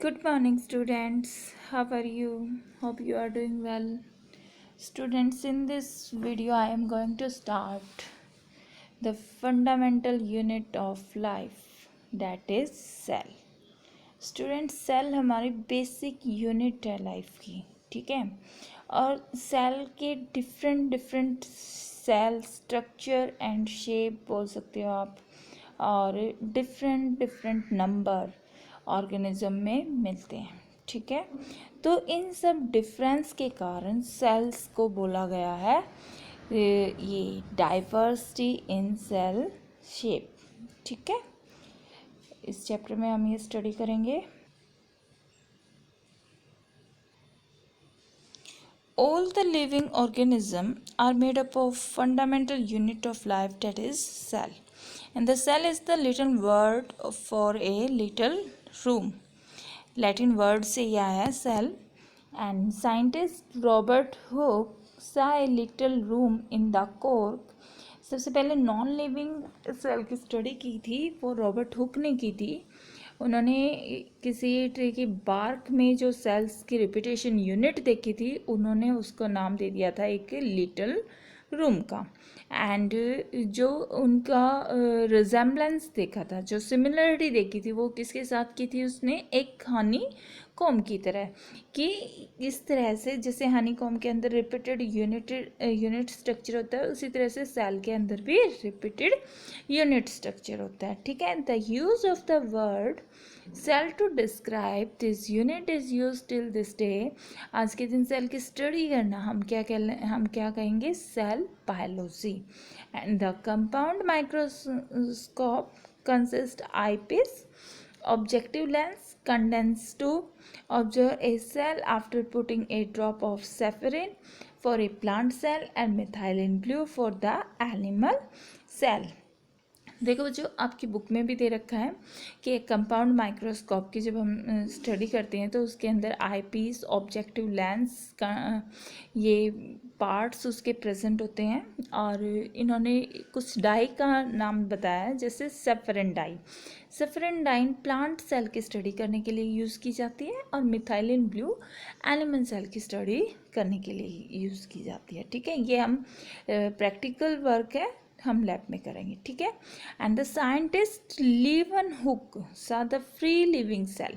Good morning, students. How are you? Hope you are doing well. Students, in this video, I am going to start the fundamental unit of life, that is cell. Student cell हमारी basic unit है life की, ठीक है। और cell के different different cell structure and shape बोल सकते हो आप, और डिफरेंट डिफरेंट नंबर ऑर्गेनिज्म में मिलते हैं, ठीक है। तो इन सब डिफरेंस के कारण सेल्स को बोला गया है ये डाइवर्सिटी इन सेल शेप, ठीक है। इस चैप्टर में हम ये स्टडी करेंगे। All the living organisms are made up of fundamental unit of life, that is cell. And the cell is the Latin word for a little room. Latin word से यह है cell. And scientist Robert Hooke saw a little room in the cork. सबसे पहले non living cell की study की थी वो Robert Hooke ने की थी। उन्होंने किसी ट्री की बार्क में जो सेल्स की रिपीटेशन यूनिट देखी थी, उन्होंने उसको नाम दे दिया था एक लिटिल रूम का। एंड जो उनका रिजेम्बलेंस देखा था, जो सिमिलरिटी देखी थी, वो किसके साथ की थी उसने, एक हनी कॉम की तरह, कि इस तरह से जैसे हनी कॉम के अंदर रिपीटेड यूनिट स्ट्रक्चर होता है, उसी तरह से सेल के अंदर भी रिपीटेड यूनिट स्ट्रक्चर होता है, ठीक है। The use of the word cell to describe this unit is use till this day. आज के दिन सेल की स्टडी करना हम क्या कहेंगे, cell biology. And the compound microscope consist eyepiece, objective lens, condensed to observe a cell after putting a drop of safrarin for a plant cell and methylene blue for the animal cell। देखो जो आपकी book में भी दे रखा है कि compound microscope की जब हम स्टडी करते हैं तो उसके अंदर आईपीस, ऑब्जेक्टिव लेंस का ये पार्ट्स उसके प्रेजेंट होते हैं। और इन्होंने कुछ डाई का नाम बताया है, जैसे saffron dye. Saffron dye plant cell की स्टडी करने के लिए यूज़ की जाती है, और मिथाइलिन ब्लू एनिमल सेल की स्टडी करने के लिए यूज़ की जाती है, ठीक है। ये हम प्रैक्टिकल वर्क है, हम लैब में करेंगे, ठीक है। एंड द साइंटिस्ट लीवन हुक सा द फ्री लिविंग सेल।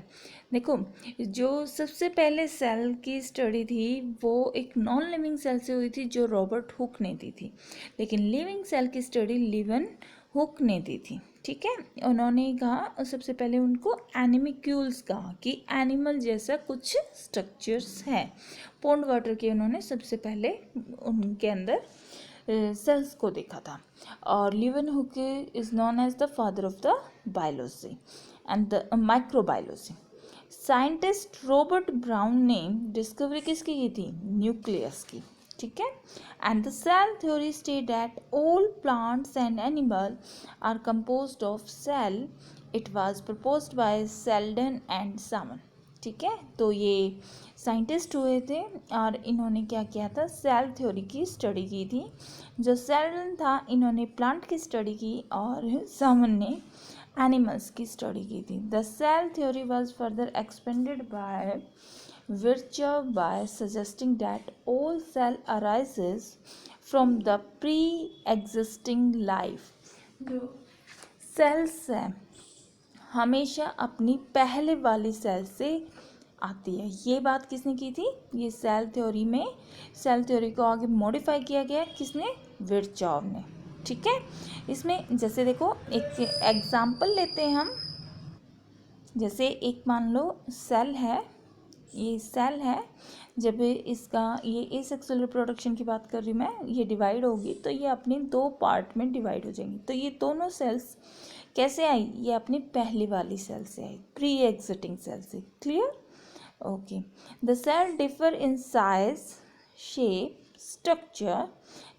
देखो जो सबसे पहले सेल की स्टडी थी वो एक नॉन लिविंग सेल से हुई थी जो रॉबर्ट हुक ने दी थी, लेकिन लिविंग सेल की स्टडी लीवन हुक ने दी थी, ठीक है। उन्होंने कहा सबसे पहले उनको एनिमिक्यूल्स कहा कि एनिमल जैसा कुछ स्ट्रक्चर्स हैं। पॉन्ड वाटर के उन्होंने सबसे पहले उनके अंदर सेल्स को देखा था। और Leeuwenhoek is known as the father of the biology and the microbiology. Scientist Robert Brown ने डिस्कवरी किसकी की थी, न्यूक्लियस की, ठीक है। And the cell theory state that all plants and animal are composed of cell. It was proposed by Schleiden and Schwann, ठीक है। तो ये साइंटिस्ट हुए थे और इन्होंने क्या किया था, सेल थ्योरी की स्टडी की थी। जो सेल्डन था इन्होंने प्लांट की स्टडी की और सामन ने एनिमल्स की स्टडी की थी। The cell theory was further expanded by Virchow by suggesting that all cell arises from the pre-existing life। जो सेल्स है हमेशा अपनी पहले वाली सेल से आती है। ये बात किसने की थी, ये सेल थ्योरी में, सेल थ्योरी को आगे मॉडिफाई किया गया किसने, विर्चॉव ने, ठीक है। इसमें जैसे देखो एक एग्जाम्पल लेते हैं हम, जैसे एक मान लो सेल है, ये सेल है, जब इसका ये एसेक्सुअल रिप्रोडक्शन की बात कर रही हूँ मैं, ये डिवाइड होगी तो ये अपने दो पार्ट में डिवाइड हो जाएंगी। तो ये दोनों सेल्स कैसे आई, ये अपनी पहली वाली सेल से आई, प्री एग्जिटिंग सेल से, clear, okay. The cell differ in size, shape, structure,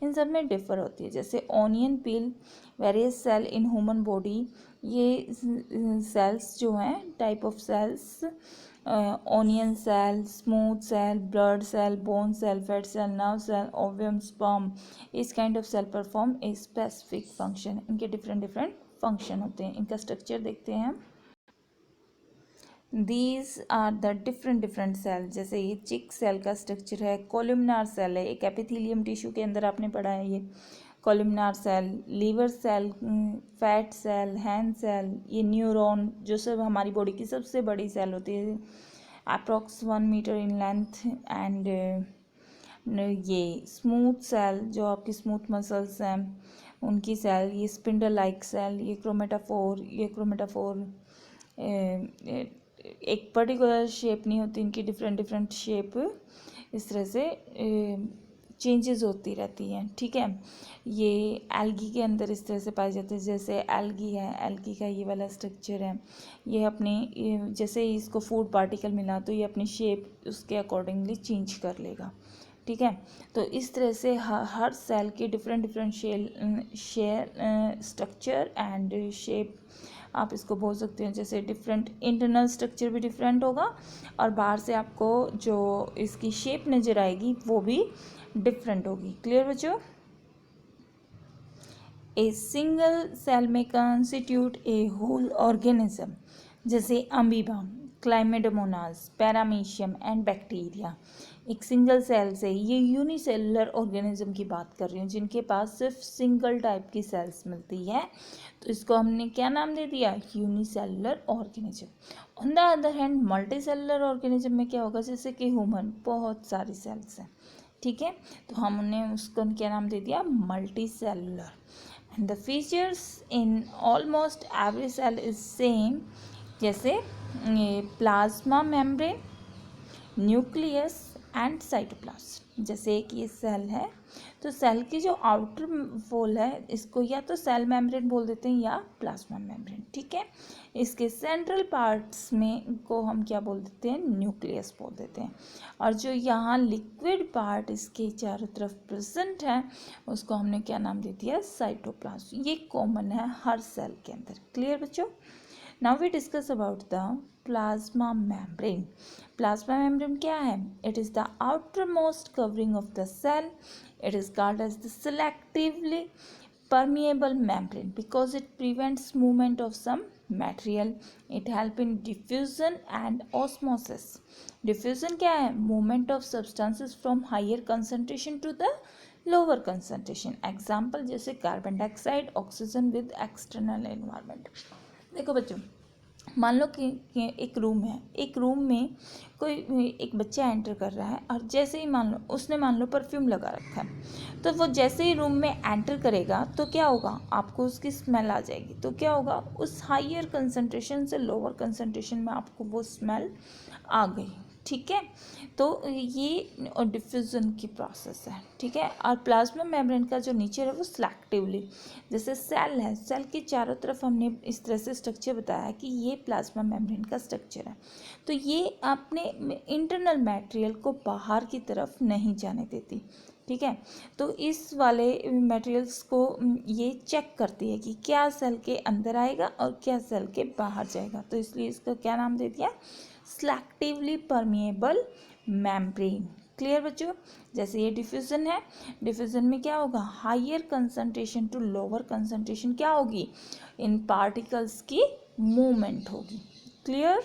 इन सब में डिफर होती है। जैसे onion peel, various cell in human body, ये सेल्स जो हैं type of cells, onion cell, smooth cell, blood cell, bone cell, fat cell, nerve cell, ovum, sperm, इस kind of cell perform a specific function. इनके different different function होते हैं। इनका structure देखते हैं हम। These are the different cell. जैसे ये चिक सेल का स्ट्रक्चर है, कोलुमनार सेल है, एक एपिथेलियम टिश्यू के अंदर आपने पढ़ा है ये columnar cell, liver cell, fat cell, hand cell, ये न्यूरॉन जो सब हमारी बॉडी की सबसे बड़ी सेल होती है, approx 1 metre in length, and ये स्मूथ सेल जो आपकी स्मूथ मसल्स हैं उनकी सेल, ये स्पिंडल लाइक सेल, ये क्रोमेटाफोर एक पर्टिकुलर शेप नहीं होती, इनकी डिफरेंट शेप इस तरह से चेंजेस होती रहती हैं, ठीक है। ये एल्गी के अंदर इस तरह से पाए जाते हैं, जैसे एल्गी है, एल्गी का ये वाला स्ट्रक्चर है, ये अपनी जैसे ही इसको फूड पार्टिकल मिला तो ये अपनी शेप उसके अकॉर्डिंगली चेंज कर लेगा, ठीक है। तो इस तरह से हर सेल के different share structure and shape आप इसको बोल सकते हैं। जैसे डिफरेंट इंटरनल स्ट्रक्चर भी डिफरेंट होगा और बाहर से आपको जो इसकी शेप नज़र आएगी वो भी डिफरेंट होगी। क्लियर बच्चों? ए सिंगल सेल में कंस्टिट्यूट ए होल ऑर्गेनिज्म, जैसे अमीबा, क्लाइमेडोमोनास, पैरामीशियम एंड बैक्टीरिया। एक सिंगल सेल से, ये यूनिसेलुलर ऑर्गेनिज्म की बात कर रही हूँ जिनके पास सिर्फ सिंगल टाइप की सेल्स मिलती है, तो इसको हमने क्या नाम दे दिया? Unicellular organism. On the other hand multi cellular organism में क्या होगा? जैसे कि ह्यूमन, बहुत सारी सेल्स हैं, ठीक है, तो हमने उसको क्या नाम दे दिया? Multicellular. And the features in almost every cell is same, जैसे plasma membrane, nucleus and cytoplasm. जैसे एक ये सेल है तो सेल की जो आउटर वॉल है इसको या तो सेल मेम्ब्रेन बोल देते हैं या प्लाज्मा मेम्ब्रेन, ठीक है। इसके सेंट्रल पार्ट्स में को हम क्या बोल देते हैं? न्यूक्लियस बोल देते हैं। और जो यहाँ लिक्विड पार्ट इसके चारों तरफ प्रेजेंट है उसको हमने क्या नाम दे दिया? साइटोप्लाज्म। ये कॉमन है हर सेल के अंदर। क्लियर बच्चों? Now we discuss about the plasma membrane. Plasma membrane क्या है? It is the outermost covering of the cell. It is called as the selectively permeable membrane because it prevents movement of some material. It help in diffusion and osmosis. Diffusion क्या है? Movement of substances from higher concentration to the lower concentration. Example जैसे carbon dioxide, oxygen with external environment. देखो बच्चों, मान लो कि एक room है, एक रूम में कोई एक बच्चा एंटर कर रहा है और जैसे ही मान लो उसने परफ्यूम लगा रखा है, तो वो जैसे ही रूम में एंटर करेगा तो क्या होगा? आपको उसकी स्मेल आ जाएगी। तो क्या होगा? उस हायर कंसंट्रेशन से लोअर कंसंट्रेशन में आपको वो स्मेल आ गई, ठीक है। तो ये डिफ्यूज़न की प्रोसेस है, ठीक है। और प्लाज्मा मेम्ब्रेन का जो नेचर है वो सिलेक्टिवली, जैसे सेल है, सेल के चारों तरफ हमने इस तरह से स्ट्रक्चर बताया कि ये प्लाज्मा मेम्ब्रेन का स्ट्रक्चर है, तो ये अपने इंटरनल मटेरियल को बाहर की तरफ नहीं जाने देती, ठीक है। तो इस वाले मटेरियल्स को ये चेक करती है कि क्या सेल के अंदर आएगा और क्या सेल के बाहर जाएगा, तो इसलिए इसका क्या नाम दे दिया? Selectively permeable membrane. क्लियर बच्चों? जैसे ये डिफ्यूजन है, डिफ्यूजन में क्या होगा? Higher concentration to lower concentration क्या होगी? इन पार्टिकल्स की मूवमेंट होगी। Clear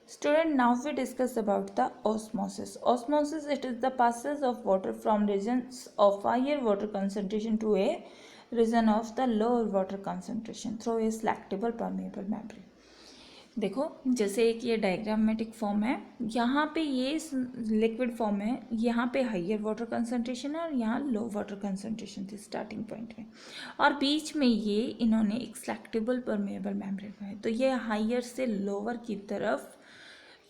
student? Now we discuss about the osmosis. Osmosis, it is the passage of water from regions of higher water concentration to a region of the lower water concentration through a selectable permeable membrane. देखो, जैसे एक ये diagrammatic form है, यहाँ पे ये liquid form है, यहाँ पे हाइयर वाटर कंसंट्रेशन है और यहाँ लो वाटर कंसंट्रेशन थी स्टार्टिंग पॉइंट में, और बीच में ये इन्होंने एक सेलेक्टेबल परमेएबल मेम्ब्रेन बनाया। तो ये हाइयर से लोअर की तरफ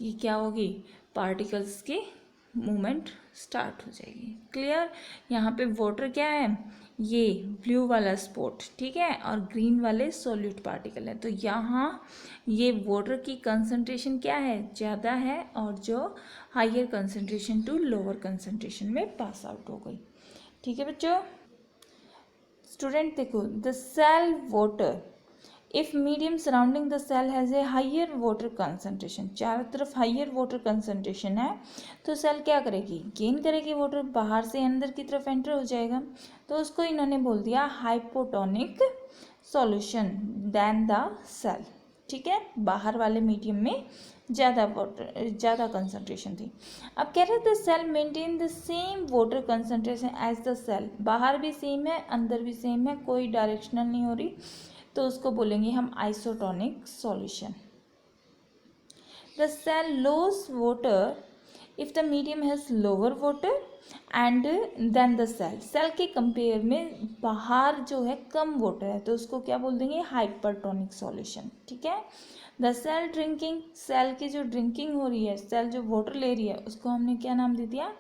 ये क्या होगी? पार्टिकल्स की मूवमेंट स्टार्ट हो जाएगी। क्लियर? यहाँ पे वाटर क्या है? ये ब्लू वाला स्पॉट, ठीक है, और ग्रीन वाले सॉल्यूट पार्टिकल है। तो यहाँ ये वाटर की कंसंट्रेशन क्या है? ज़्यादा है, और जो higher concentration to lower concentration में पास आउट हो गई, ठीक है बच्चों। स्टूडेंट देखो, the cell water, if medium surrounding the cell has a higher water concentration, चारों तरफ हाइयर वाटर कंसंट्रेशन है, तो सेल क्या करेगी? गेन करेगी वाटर, बाहर से अंदर की तरफ एंटर हो जाएगा। तो उसको इन्होंने बोल दिया hypotonic solution then the cell, ठीक है, बाहर वाले मीडियम में ज़्यादा कंसंट्रेशन थी। अब कह रहे थे cell maintain the same water concentration as the cell, बाहर भी सेम है अंदर भी सेम है, कोई डायरेक्शनल नहीं हो रही, तो उसको बोलेंगे हम isotonic solution. The cell loss water if the medium has lower water and then the cell के कंपेयर में बाहर जो है कम वाटर है, तो उसको क्या बोल देंगे, हाइपरटोनिक सॉल्यूशन। ठीक है, द सेल ड्रिंकिंग, सेल की जो ड्रिंकिंग हो रही है, सेल जो वाटर ले रही है, उसको हमने क्या नाम दे दिया,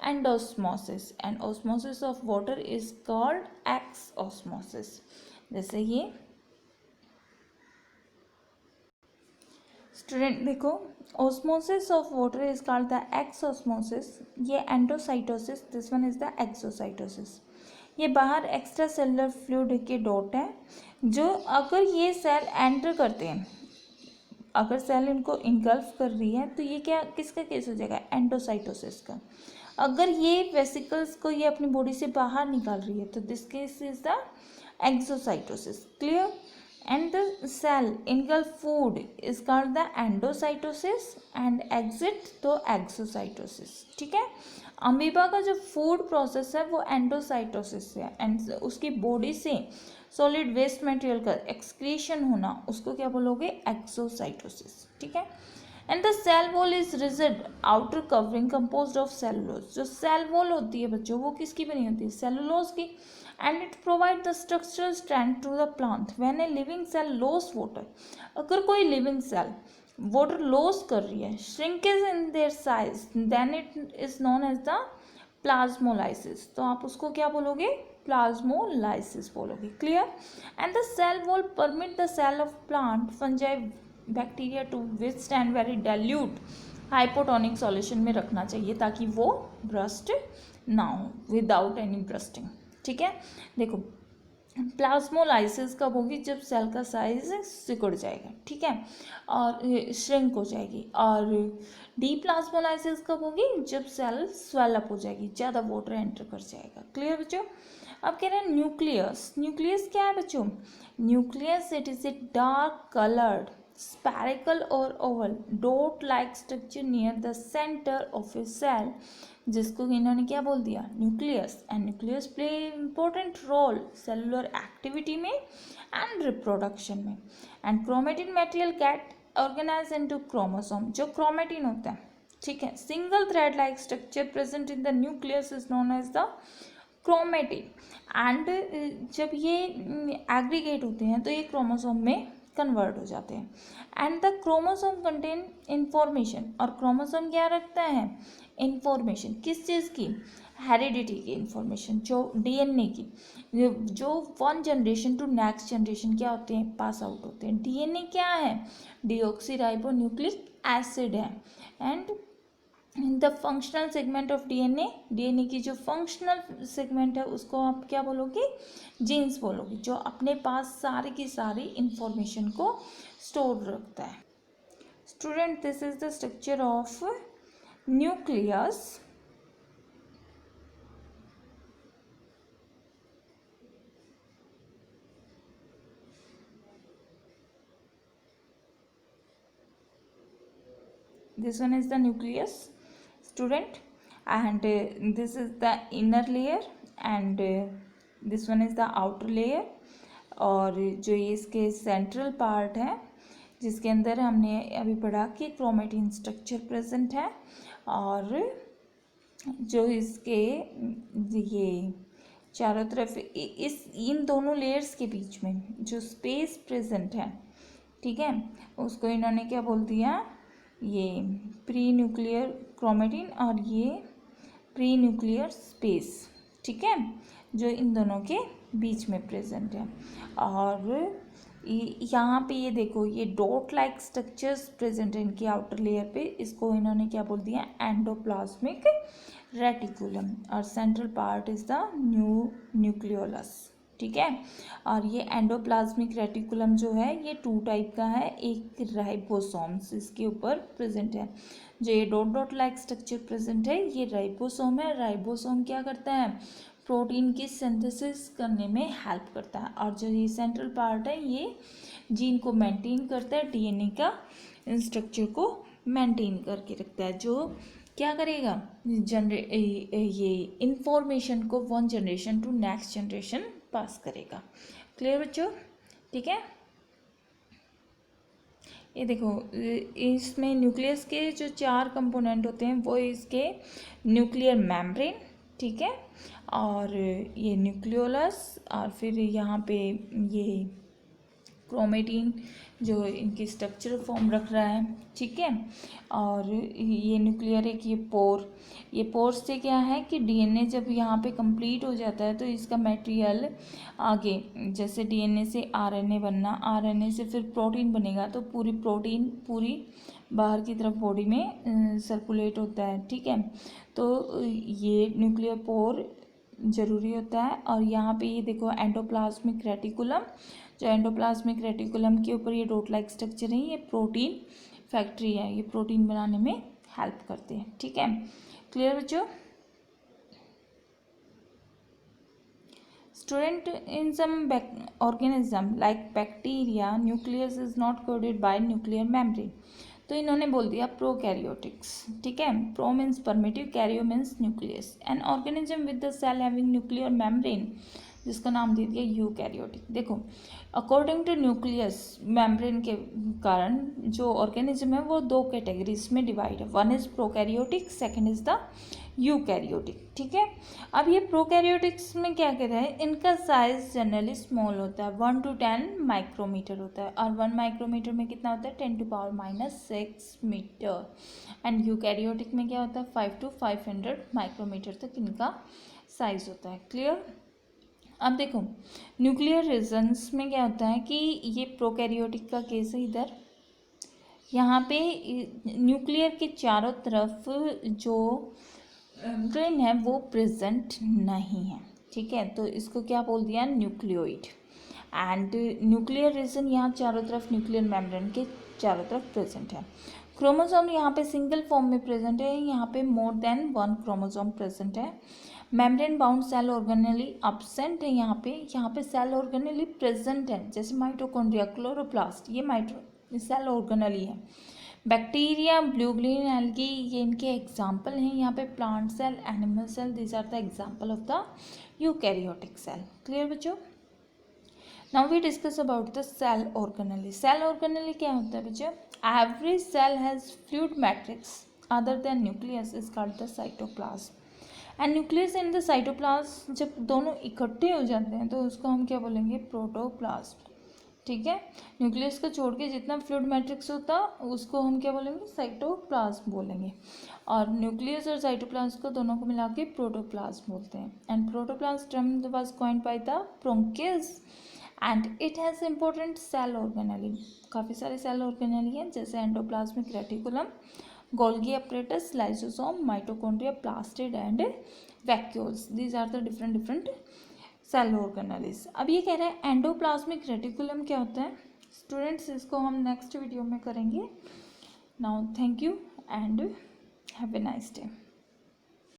endosmosis, and osmosis of water is called exosmosis. जैसे ये स्टूडेंट देखो, osmosis of water is called the exosmosis, ये endocytosis, this one is the exocytosis. ये बाहर एक्स्ट्रा सेलुलर फ्लूइड के डॉट हैं, जो अगर ये सेल एंटर करते हैं, अगर सेल इनको इनगल्फ कर रही है, तो ये क्या किसका केस हो जाएगा, एंडोसाइटोसिस का। अगर ये वेसिकल्स को ये अपनी बॉडी से बाहर निकाल रही है, तो this case is the exocytosis. Clear? and the cell engulf food is called the endocytosis and exit तो exocytosis। ठीक है, अमीबा का जो फूड प्रोसेस है वो एंडोसाइटोसिस है, एंड उसकी बॉडी से सॉलिड वेस्ट मटेरियल का एक्सक्रीशन होना, उसको क्या बोलोगे, एक्सोसाइटोसिस। ठीक है, and the cell wall is rigid outer covering composed of cellulose. जो सेल वॉल होती है बच्चों, वो किसकी बनी होती है, सेलुलोज की, and it provide the structural strength to the plant when a living cell lose water। अगर कोई living cell water lose कर रही है, shrinkage in their size, then it is known as the plasmolysis। तो आप उसको क्या बोलोगे, plasmolysis बोलोगे। Clear? and the cell wall permit the cell of plant fungi bacteria to withstand very dilute hypotonic solution में रखना चाहिए, ताकि वो ब्रस्ट ना हो, विदाउट एनी ब्रस्टिंग। ठीक है, देखो प्लाज्मोलाइसिस कब होगी, जब सेल का साइज सिकुड़ जाएगा, ठीक है, और श्रिंक हो जाएगी। और डीप्लाज्मोलाइसिस कब होगी, जब सेल स्वेल अप हो जाएगी, ज़्यादा वाटर एंटर कर जाएगा। क्लियर बच्चों? अब कह रहे हैं न्यूक्लियस। न्यूक्लियस क्या है बच्चों, nucleus it is a dark coloured spherical or oval dot like structure near the center of a cell, जिसको इन्होंने क्या बोल दिया, nucleus. And nucleus play important role cellular activity में एंड रिप्रोडक्शन में। And chromatin material get organize into chromosome. जो chromatin होता है, ठीक है, single thread like structure present in the nucleus is known as the chromatin. And जब ये aggregate होते हैं, तो ये क्रोमोसोम में कन्वर्ट हो जाते हैं। And the chromosome contain information, और क्रोमोसोम क्या रखता है, इंफॉर्मेशन, किस चीज़ की, हेरिडिटी की इंफॉर्मेशन, जो डीएनए की, जो one generation to next generation क्या होते हैं, पास आउट होते हैं। डीएनए क्या है, डीऑक्सीराइबोन्यूक्लिक एसिड है। And the functional segment of DNA, DNA की जो फंक्शनल सेगमेंट है, उसको आप क्या बोलोगे, जीन्स बोलोगे, जो अपने पास सारी की सारी इंफॉर्मेशन को स्टोर रखता है। Student, this is the structure of nucleus. This one is the nucleus, student, and this is the inner layer, and this one is the outer layer। और जो ये इसके सेंट्रल पार्ट है, जिसके अंदर हमने अभी पढ़ा कि क्रोमेटिन स्ट्रक्चर प्रेजेंट है, और जो इसके ये चारों तरफ इन दोनों लेयर्स के बीच में जो स्पेस प्रेजेंट है, ठीक है, उसको इन्होंने क्या बोल दिया, ये प्री न्यूक्लियर क्रोमेटिन और ये प्री न्यूक्लियर स्पेस। ठीक है, जो इन दोनों के बीच में प्रेजेंट है। और यहाँ पे ये देखो, ये डॉट लाइक स्ट्रक्चर्स प्रेजेंट है इनकी आउटर लेयर पे, इसको इन्होंने क्या बोल दिया, एंडोप्लाज्मिक रेटिकुलम, और central part is the nucleolus. ठीक है, और ये एंडोप्लाज्मिक रेटिकुलम जो है, ये 2 टाइप का है, एक राइबोसोम्स इसके ऊपर प्रेजेंट है। जो ये dot dot like structure present है, ये राइबोसोम है। राइबोसोम क्या करता है, प्रोटीन की सिंथेसिस करने में हेल्प करता है, और जो ये सेंट्रल पार्ट है ये जीन को मेंटेन करता है, डीएनए का स्ट्रक्चर को मेंटेन करके रखता है, जो क्या करेगा, ये इंफॉर्मेशन को one generation to next generation pass करेगा। क्लियर बच्चों? ठीक है, ये देखो इसमें न्यूक्लियस के जो 4 कंपोनेंट होते हैं वो इसके न्यूक्लियर मेम्ब्रेन, ठीक है, और ये न्यूक्लियोलस, और फिर यहाँ पे ये क्रोमेटिन जो इनकी स्ट्रक्चर फॉर्म रख रहा है, ठीक है, और ये न्यूक्लियर एक ये पोर से क्या है कि डीएनए जब यहाँ पे कंप्लीट हो जाता है तो इसका मटेरियल आगे, जैसे डीएनए से आरएनए बनना, आरएनए से फिर प्रोटीन बनेगा, तो पूरी प्रोटीन पूरी बाहर की तरफ बॉडी में सर्कुलेट होता है, ठीक है, तो ये न्यूक्लियर पोर ज़रूरी होता है। और यहाँ पे ये देखो एंडोप्लाज्मिक रेटिकुलम, जो एंडोप्लाज्मिक रेटिकुलम के ऊपर ये डॉट लाइक स्ट्रक्चर है, ये प्रोटीन फैक्ट्री है, ये प्रोटीन बनाने में हेल्प करते हैं, ठीक है। क्लियर बच्चों? Student, in some organism like bacteria nucleus is not coded by nuclear membrane. तो इन्होंने बोल दिया प्रोकैरियोटिक्स, ठीक है, pro means primitive, karyo means nucleus, an organism with the cell having nuclear membrane, जिसका नाम दे दिया यूकैरियोटिक। देखो अकॉर्डिंग टू न्यूक्लियस मेम्ब्रेन के कारण जो ऑर्गेनिज्म है वो 2 कैटेगरीज में डिवाइड है, one is prokaryotic, second is the eukaryotic, ठीक है। अब ये प्रोकैरियोटिक्स में क्या कहता है, इनका साइज जनरली स्मॉल होता है, 1 to 10 माइक्रोमीटर होता है, और 1 माइक्रोमीटर में कितना होता है, 10⁻⁻6 मीटर, एंड यूकैरियोटिक में क्या होता है, 5 to 500 माइक्रोमीटर तक इनका साइज होता है। क्लियर? अब देखो न्यूक्लियर रीजन्स में क्या होता है कि ये प्रोकैरियोटिक का केस है, इधर यहाँ पे न्यूक्लियर के चारों तरफ जो मेम्ब्रेन है वो प्रेजेंट नहीं है, ठीक है, तो इसको क्या बोल दिया, न्यूक्लियोइड। एंड न्यूक्लियर रीजन यहाँ चारों तरफ न्यूक्लियर मेम्ब्रेन के चारों तरफ प्रेजेंट है। क्रोमोसोम यहाँ पे सिंगल फॉर्म में प्रेजेंट है, यहाँ पे मोर देन 1 क्रोमोसोम प्रेजेंट है। Membrane bound cell organelle absent है, यहाँ पे सेल ऑर्गेनेली प्रेजेंट है, जैसे माइटोकॉन्ड्रिया, क्लोरोप्लास्ट, ये सेल ऑर्गेनेली है। बैक्टीरिया, ब्लू ग्रीन एल्गी, ये इनके एग्जाम्पल हैं। यहाँ पे plant cell, animal cell, this are the example of the eukaryotic cell. Clear बच्चों? Now we discuss about the cell organelle. Cell organelle क्या होता है बच्चों? Every cell has fluid matrix other than nucleus is called the cytoplasm, and nucleus and the cytoplasm जब दोनों इकट्ठे हो जाते हैं तो उसको हम क्या बोलेंगे, प्रोटोप्लाज्म, ठीक है। न्यूक्लियस को छोड़ के जितना फ्लूइड मैट्रिक्स होता उसको हम क्या बोलेंगे, साइटोप्लाज्म बोलेंगे, और न्यूक्लियस और साइटोप्लाज्म को दोनों को मिला के प्रोटोप्लाज्म बोलते हैं। And protoplasm term was coined by the Purkinje and it has important cell organelle. काफ़ी सारे सेल ऑर्गेनेली हैं, जैसे endoplasmic reticulum, Golgi apparatus, lysosome, mitochondria, plastid and vacuoles. These are the different cell organelles. अब ये कह रहे हैं endoplasmic reticulum क्या होता है स्टूडेंट्स, इसको हम नेक्स्ट वीडियो में करेंगे। Now thank you and have a nice day.